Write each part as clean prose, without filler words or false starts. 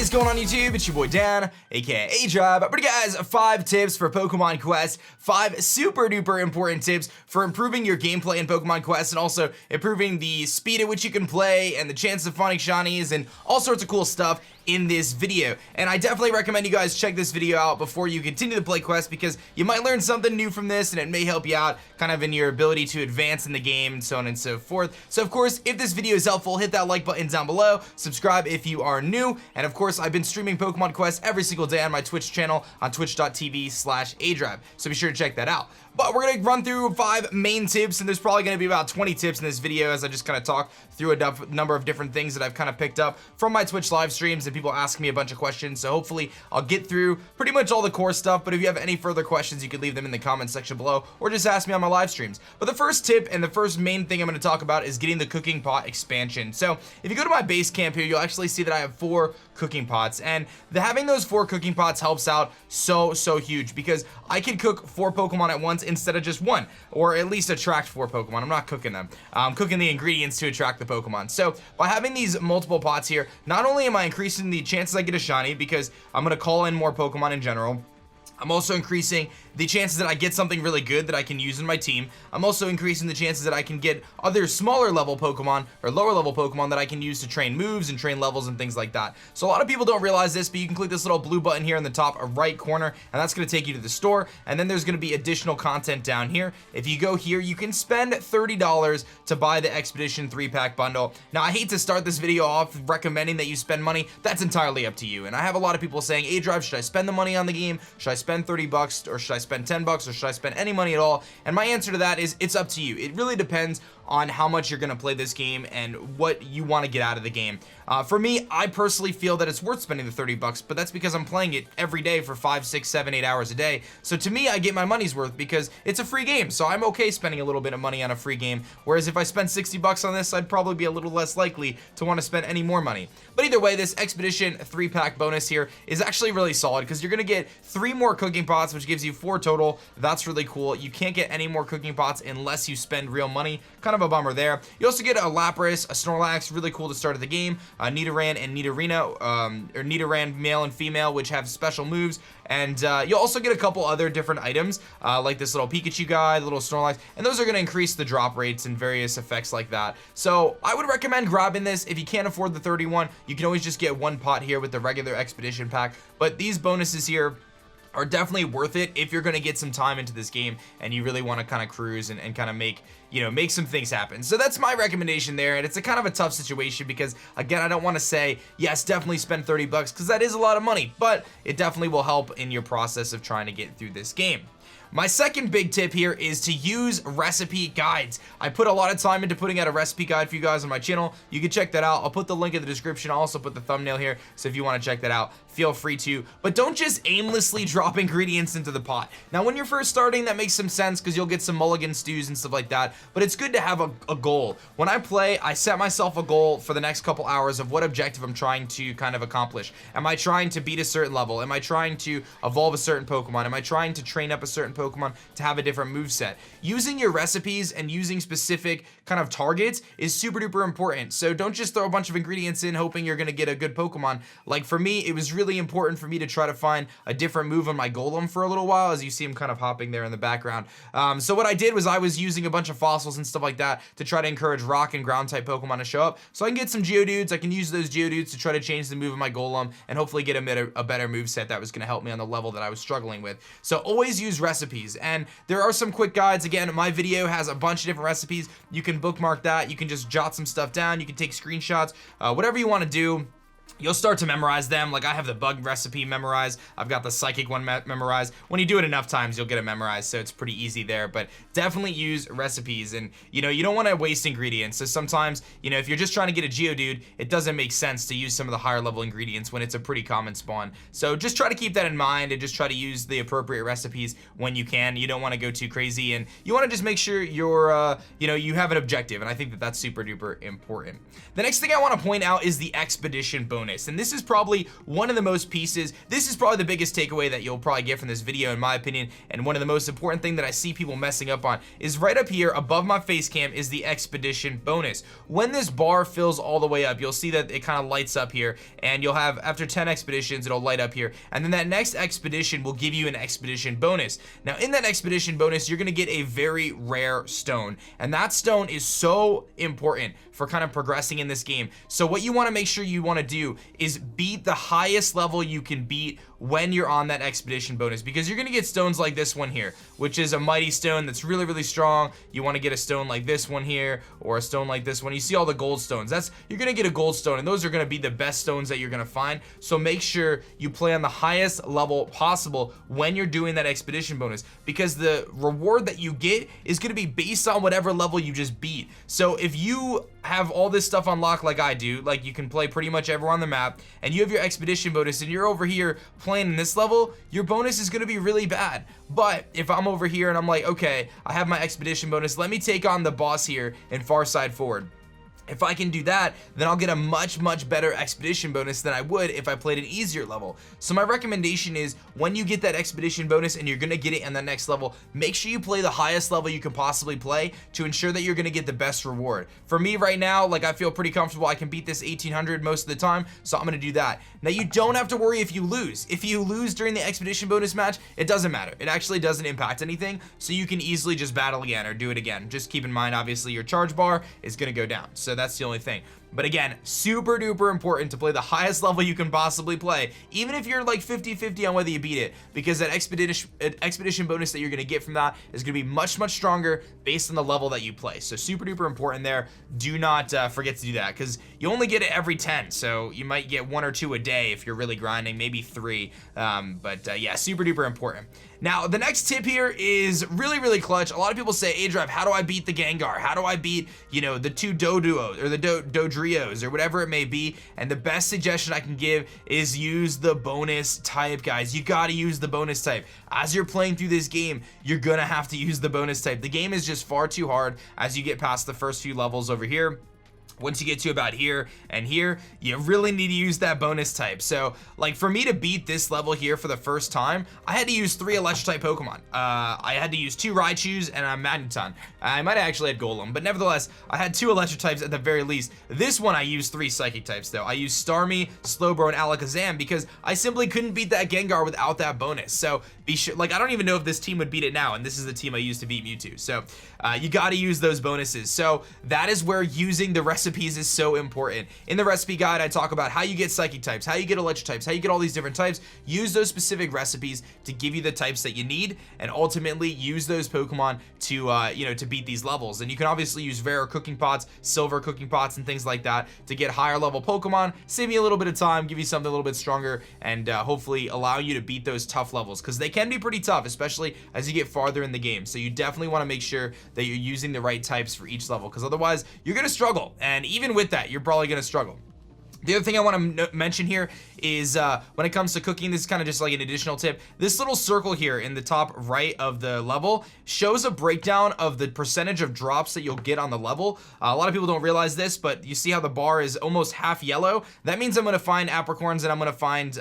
is going on YouTube? It's your boy Dan, aka aDrive. But guys, 5 tips for Pokemon Quest, 5 super duper important tips for improving your gameplay in Pokemon Quest and also improving the speed at which you can play and the chances of finding shinies and all sorts of cool stuff in this video. And I definitely recommend you guys check this video out before you continue to play Quest, because you might learn something new from this and it may help you out kind of in your ability to advance in the game and so on and so forth. So of course, if this video is helpful, hit that like button down below, subscribe if you are new, and of course I've been streaming Pokemon Quest every single day on my Twitch channel on twitch.tv/aDrive, so be sure to check that out. But we're gonna run through 5 main tips, and there's probably gonna be about 20 tips in this video as I just kind of talk through a number of different things that I've kind of picked up from my Twitch live streams and people ask me a bunch of questions. So hopefully I'll get through pretty much all the core stuff, but if you have any further questions, you can leave them in the comment section below or just ask me on my live streams. But the first tip and the first main thing I'm gonna talk about is getting the cooking pot expansion. So if you go to my base camp here, you'll actually see that I have 4 cooking pots, and having those 4 cooking pots helps out so huge, because I can cook 4 Pokemon at once instead of just 1, or at least attract 4 Pokemon. I'm not cooking them. I'm cooking the ingredients to attract the Pokemon. So by having these multiple pots here, not only am I increasing the chances I get a shiny, because I'm gonna call in more Pokemon in general, I'm also increasing the chances that I get something really good that I can use in my team. I'm also increasing the chances that I can get other smaller level Pokemon or lower level Pokemon that I can use to train moves and train levels and things like that. So a lot of people don't realize this, but you can click this little blue button here in the top right corner, and that's going to take you to the store. And then there's going to be additional content down here. If you go here, you can spend $30 to buy the Expedition 3-pack bundle. Now, I hate to start this video off recommending that you spend money. That's entirely up to you. And I have a lot of people saying, aDrive, should I spend the money on the game? Should I spend 30 bucks, or should I spend 10 bucks, or should I spend any money at all? And my answer to that is it's up to you. It really depends on how much you're gonna play this game and what you want to get out of the game. For me, I personally feel that it's worth spending the 30 bucks, but that's because I'm playing it every day for 5, 6, 7, 8 hours a day. So to me, I get my money's worth because it's a free game. So I'm okay spending a little bit of money on a free game. Whereas if I spend 60 bucks on this, I'd probably be a little less likely to want to spend any more money. But either way, this Expedition 3-pack bonus here is actually really solid, because you're gonna get 3 more cooking pots, which gives you 4 total. That's really cool. You can't get any more cooking pots unless you spend real money. Kind of a bummer there. You also get a Lapras, a Snorlax, really cool to start at the game, Nidoran and Nidorino, or Nidoran male and female, which have special moves. And you'll also get a couple other different items, like this little Pikachu guy, the little Snorlax, and those are going to increase the drop rates and various effects like that. So I would recommend grabbing this. If you can't afford the 31, you can always just get 1 pot here with the regular Expedition pack. But these bonuses here are definitely worth it if you're going to get some time into this game and you really want to kind of cruise and kind of make some things happen. So that's my recommendation there, and it's a kind of a tough situation because, again, I don't want to say, yes, definitely spend 30 bucks, because that is a lot of money, but it definitely will help in your process of trying to get through this game. My second big tip here is to use recipe guides. I put a lot of time into putting out a recipe guide for you guys on my channel. You can check that out. I'll put the link in the description. I'll also put the thumbnail here, so if you want to check that out, feel free to. But don't just aimlessly drop ingredients into the pot. Now, when you're first starting, that makes some sense because you'll get some mulligan stews and stuff like that, but it's good to have a goal. When I play, I set myself a goal for the next couple hours of what objective I'm trying to kind of accomplish. Am I trying to beat a certain level? Am I trying to evolve a certain Pokemon? Am I trying to train up a certain Pokemon to have a different move set? Using your recipes and using specific kind of targets is super duper important. So don't just throw a bunch of ingredients in hoping you're gonna get a good Pokemon. Like for me, it was really important for me to try to find a different move on my Golem for a little while, as you see him kind of hopping there in the background. So what I did was I was using a bunch of fossils and stuff like that to try to encourage rock and ground type Pokemon to show up, so I can get some Geodudes. I can use those Geodudes to try to change the move of my Golem and hopefully get a better move set that was going to help me on the level that I was struggling with. So always use recipes, and there are some quick guides. Again, my video has a bunch of different recipes. You can bookmark that. You can just jot some stuff down. You can take screenshots, whatever you want to do. You'll start to memorize them. Like I have the bug recipe memorized. I've got the psychic one memorized. When you do it enough times, you'll get it memorized, so it's pretty easy there. But definitely use recipes, and you don't want to waste ingredients. So sometimes, if you're just trying to get a Geodude, it doesn't make sense to use some of the higher level ingredients when it's a pretty common spawn. So just try to keep that in mind and just try to use the appropriate recipes when you can. You don't want to go too crazy, and you want to just make sure you're you have an objective, and I think that that's super duper important. The next thing I want to point out is the expedition bonus. bonus. And this is probably one of the most pieces, this is probably the biggest takeaway that you'll probably get from this video in my opinion, and one of the most important thing that I see people messing up on is right up here above my face cam is the expedition bonus. When this bar fills all the way up, you'll see that it kind of lights up here, and you'll have, after 10 expeditions, it'll light up here, and then that next expedition will give you an expedition bonus. Now in that expedition bonus, you're gonna get a very rare stone, and that stone is so important for kind of progressing in this game. So what you want to make sure you want to do is beat the highest level you can beat when you're on that expedition bonus, because you're going to get stones like this one here, which is a mighty stone that's really, really strong. You want to get a stone like this one here, or a stone like this one. You see all the gold stones, you're going to get a gold stone, and those are going to be the best stones that you're going to find. So make sure you play on the highest level possible when you're doing that expedition bonus, because the reward that you get is going to be based on whatever level you just beat. So if you have all this stuff unlocked like I do, like you can play pretty much everywhere on the map, and you have your expedition bonus, and you're over here playing in this level, your bonus is going to be really bad. But if I'm over here and I'm like, okay, I have my expedition bonus, let me take on the boss here in Far Side Forward. If I can do that, then I'll get a much, much better expedition bonus than I would if I played an easier level. So my recommendation is when you get that expedition bonus and you're gonna get it on that next level, make sure you play the highest level you can possibly play to ensure that you're gonna get the best reward. For me right now, like I feel pretty comfortable. I can beat this 1800 most of the time, so I'm gonna do that. Now you don't have to worry if you lose. If you lose during the expedition bonus match, it doesn't matter. It actually doesn't impact anything, so you can easily just battle again or do it again. Just keep in mind, obviously, your charge bar is gonna go down. So that's the only thing. But again, super duper important to play the highest level you can possibly play, even if you're like 50-50 on whether you beat it, because that expedition bonus that you're going to get from that is going to be much, much stronger based on the level that you play. So super duper important there. Do not forget to do that, because you only get it every 10, so you might get 1 or 2 a day if you're really grinding, maybe 3. Yeah, super duper important. Now the next tip here is really, really clutch. A lot of people say, aDrive, how do I beat the Gengar? How do I beat, you know, the 2 Doduos or the Dodrios or whatever it may be? And the best suggestion I can give is use the bonus type, guys. You gotta use the bonus type. As you're playing through this game, you're gonna have to use the bonus type. The game is just far too hard as you get past the first few levels over here. Once you get to about here and here, you really need to use that bonus type. So like for me to beat this level here for the first time, I had to use 3 electric type Pokemon. I had to use 2 Raichus and a Magneton. I might have actually had Golem, but nevertheless, I had 2 electric types at the very least. This one I used 3 psychic types though. I used Starmie, Slowbro, and Alakazam because I simply couldn't beat that Gengar without that bonus. So be sure, like I don't even know if this team would beat it now, and this is the team I used to beat Mewtwo. So you gotta use those bonuses. So that is where using the recipes is so important. In the recipe guide, I talk about how you get psychic types, how you get electric types, how you get all these different types. Use those specific recipes to give you the types that you need, and ultimately use those Pokemon to you know, to beat these levels. And you can obviously use rare cooking pots, silver cooking pots, and things like that to get higher level Pokemon, save you a little bit of time, give you something a little bit stronger, and hopefully allow you to beat those tough levels, because they can be pretty tough, especially as you get farther in the game. So you definitely want to make sure that you're using the right types for each level, because otherwise you're gonna struggle, and even with that, you're probably gonna struggle. The other thing I want to mention here is when it comes to cooking, this is kind of just like an additional tip. This little circle here in the top right of the level shows a breakdown of the percentage of drops that you'll get on the level. A lot of people don't realize this, but you see how the bar is almost half yellow? That means I'm going to find apricorns and I'm going to find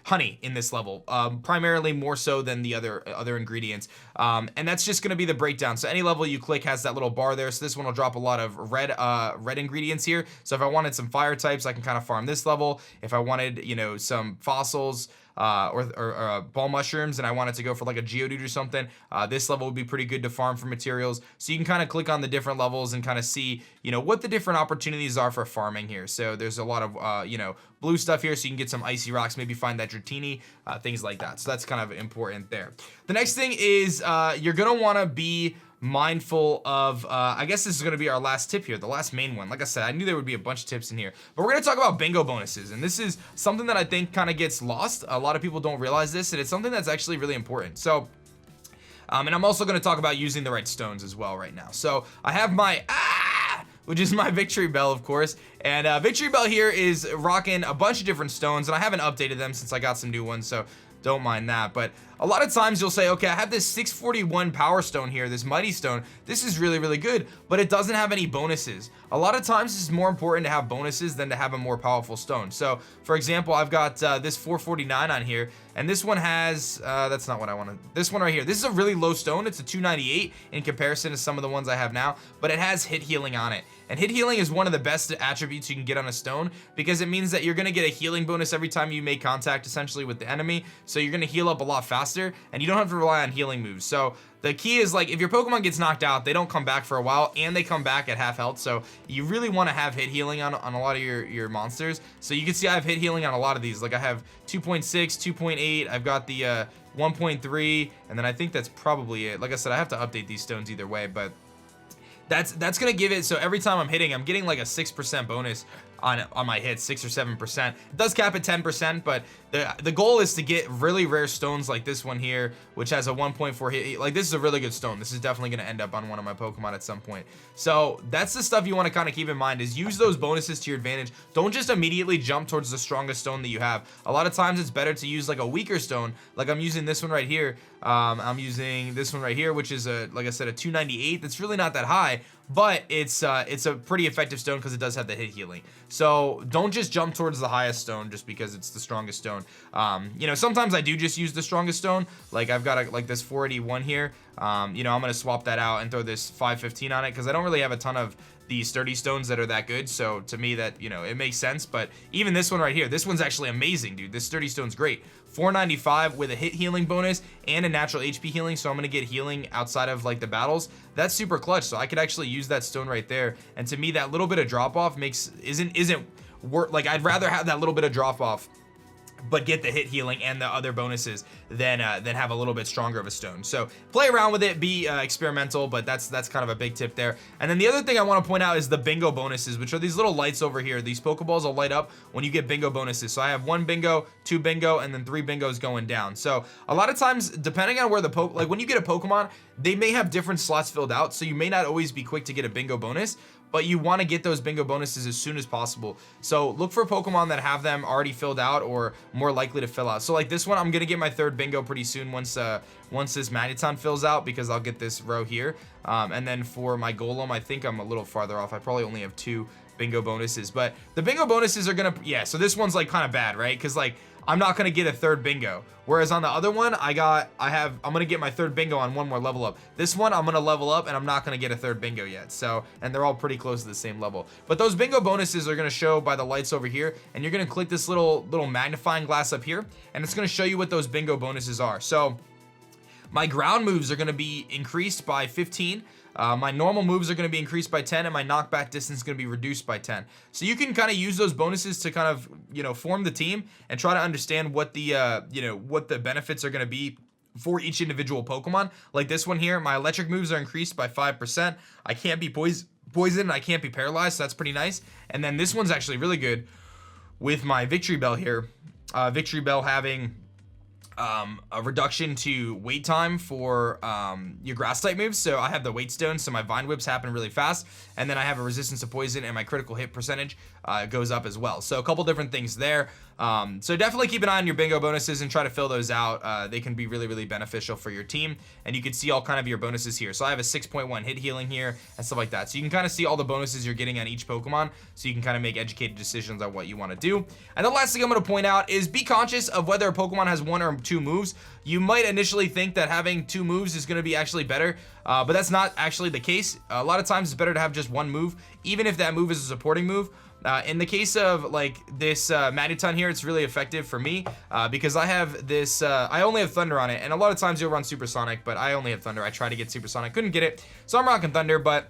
honey in this level, primarily more so than the other ingredients. And that's just going to be the breakdown. So any level you click has that little bar there. So this one will drop a lot of red ingredients here. So if I wanted some fire types, I can kind of farm this level. If I wanted, you know, some fossils or ball mushrooms and I wanted to go for like a Geodude or something, this level would be pretty good to farm for materials. So you can kind of click on the different levels and kind of see, you know, what the different opportunities are for farming here. So there's a lot of you know, blue stuff here, so you can get some icy rocks, maybe find that Dratini, things like that. So that's kind of important there. The next thing is you're gonna want to be mindful of I guess this is going to be our last tip here, the last main one. Like I said, I knew there would be a bunch of tips in here, but we're going to talk about bingo bonuses, and this is something that I think kind of gets lost. A lot of people don't realize this, and it's something that's actually really important. So and I'm also going to talk about using the right stones as well right now. So I have my which is my Victory Bell, of course. And Victory Bell here is rocking a bunch of different stones, and I haven't updated them since I got some new ones, so don't mind that. But a lot of times you'll say, okay, I have this 641 power stone here, this mighty stone. This is really, really good, but it doesn't have any bonuses. A lot of times it's more important to have bonuses than to have a more powerful stone. So for example, I've got this 449 on here, and this one has, that's not what I wanted. This one right here, this is a really low stone. It's a 298 in comparison to some of the ones I have now, but it has hit healing on it. And hit healing is one of the best attributes you can get on a stone, because it means that you're gonna get a healing bonus every time you make contact essentially with the enemy. So you're gonna heal up a lot faster, and you don't have to rely on healing moves. So the key is, like, if your Pokemon gets knocked out, they don't come back for a while, and they come back at half health. So you really want to have hit healing on a lot of your monsters. So you can see I have hit healing on a lot of these. Like, I have 2.6, 2.8, I've got the 1.3, and then I think that's probably it. Like I said, I have to update these stones either way, but that's gonna give it, so every time I'm hitting, I'm getting like a 6% bonus on my hits, 6 or 7%. It does cap at 10%, but the goal is to get really rare stones like this one here, which has a 1.4 hit. Like, this is a really good stone. This is definitely going to end up on one of my Pokemon at some point. So that's the stuff you want to kind of keep in mind, is use those bonuses to your advantage. Don't just immediately jump towards the strongest stone that you have. A lot of times it's better to use like a weaker stone. Like, I'm using this one right here. I'm using this one right here, which is like I said, a 298. That's really not that high, but it's a pretty effective stone because it does have the hit healing. So don't just jump towards the highest stone just because it's the strongest stone. You know, sometimes I do just use the strongest stone. Like, I've got like this 481 here. You know, I'm gonna swap that out and throw this 515 on it because I don't really have a ton of the sturdy stones that are that good. So to me, that, you know, it makes sense. But even this one right here, this one's actually amazing, dude. This sturdy stone's great. 495 with a hit healing bonus and a natural HP healing, so I'm gonna get healing outside of like the battles. That's super clutch. So I could actually use that stone right there, and to me, that little bit of drop off isn't worth, like, I'd rather have that little bit of drop off but get the hit healing and the other bonuses than have a little bit stronger of a stone. So play around with it, be experimental, but that's kind of a big tip there. And then the other thing I want to point out is the bingo bonuses, which are these little lights over here. These Pokeballs will light up when you get bingo bonuses. So I have 1 bingo, 2 bingo, and then 3 bingos going down. So a lot of times, depending on where like when you get a Pokemon, they may have different slots filled out, so you may not always be quick to get a bingo bonus, but you want to get those bingo bonuses as soon as possible. So look for Pokemon that have them already filled out or more likely to fill out. So like this one, I'm gonna get my 3rd bingo pretty soon once this Magneton fills out, because I'll get this row here. And then for my Golem, I think I'm a little farther off. I probably only have 2 bingo bonuses, but the bingo bonuses are gonna, yeah, so this one's like kind of bad, right? Because like, I'm not gonna get a 3rd bingo, whereas on the other one, I'm gonna get my 3rd bingo on 1 more level up. This one, I'm gonna level up and I'm not gonna get a 3rd bingo yet. So, and they're all pretty close to the same level. But those bingo bonuses are gonna show by the lights over here, and you're gonna click this little magnifying glass up here, and it's gonna show you what those bingo bonuses are. So my ground moves are gonna be increased by 15. My normal moves are going to be increased by 10, and my knockback distance is going to be reduced by 10. So you can kind of use those bonuses to kind of, you know, form the team and try to understand what the, you know, what the benefits are going to be for each individual Pokemon. Like this one here, my electric moves are increased by 5%. I can't be poisoned, I can't be paralyzed, so that's pretty nice. And then this one's actually really good with my Victory Bell here. Victory Bell having a reduction to wait time for your grass type moves. So I have the wait stone, so my vine whips happen really fast, and then I have a resistance to poison, and my critical hit percentage goes up as well. So a couple different things there. So definitely keep an eye on your bingo bonuses and try to fill those out. They can be really, really beneficial for your team, and you can see all kind of your bonuses here. So I have a 6.1 hit healing here and stuff like that. So you can kind of see all the bonuses you're getting on each Pokemon, so you can kind of make educated decisions on what you want to do. And the last thing I'm going to point out is be conscious of whether a Pokemon has 1 or 2 moves. You might initially think that having 2 moves is going to be actually better, but that's not actually the case. A lot of times it's better to have just 1 move, even if that move is a supporting move. In the case of like this Magneton here, it's really effective for me because I have this, I only have Thunder on it, and a lot of times you'll run Supersonic, but I only have Thunder. I tried to get Supersonic, couldn't get it, so I'm rocking Thunder, but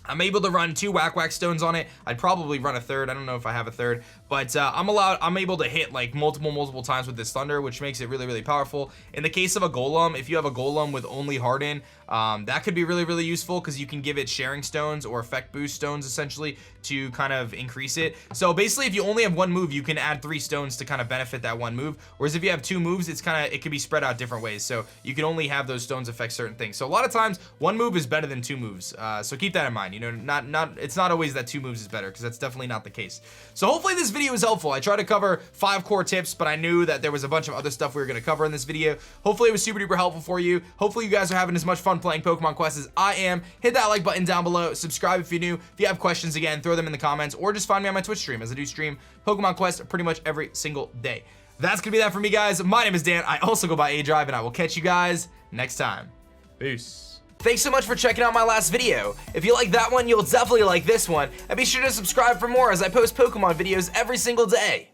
I'm able to run 2 Whack Whack stones on it. I'd probably run a 3rd. I don't know if I have a 3rd, but I'm able to hit like multiple times with this Thunder, which makes it really, really powerful. In the case of a Golem, if you have a Golem with only Harden, that could be really, really useful because you can give it sharing stones or effect boost stones essentially to kind of increase it. So basically, if you only have 1 move, you can add 3 stones to kind of benefit that 1 move. Whereas if you have 2 moves, it can be spread out different ways. So you can only have those stones affect certain things. So a lot of times, 1 move is better than 2 moves. So keep that in mind. You know, it's not always that 2 moves is better, because that's definitely not the case. So hopefully this video video was helpful. I tried to cover 5 core tips, but I knew that there was a bunch of other stuff we were gonna cover in this video. Hopefully it was super duper helpful for you. Hopefully you guys are having as much fun playing Pokemon Quest as I am. Hit that like button down below, subscribe if you're new. If you have questions, again, throw them in the comments, or just find me on my Twitch stream, as I do stream Pokemon Quest pretty much every single day. That's gonna be that for me, guys. My name is Dan. I also go by aDrive, and I will catch you guys next time. Peace. Thanks so much for checking out my last video. If you like that one, you'll definitely like this one, and be sure to subscribe for more as I post Pokemon videos every single day.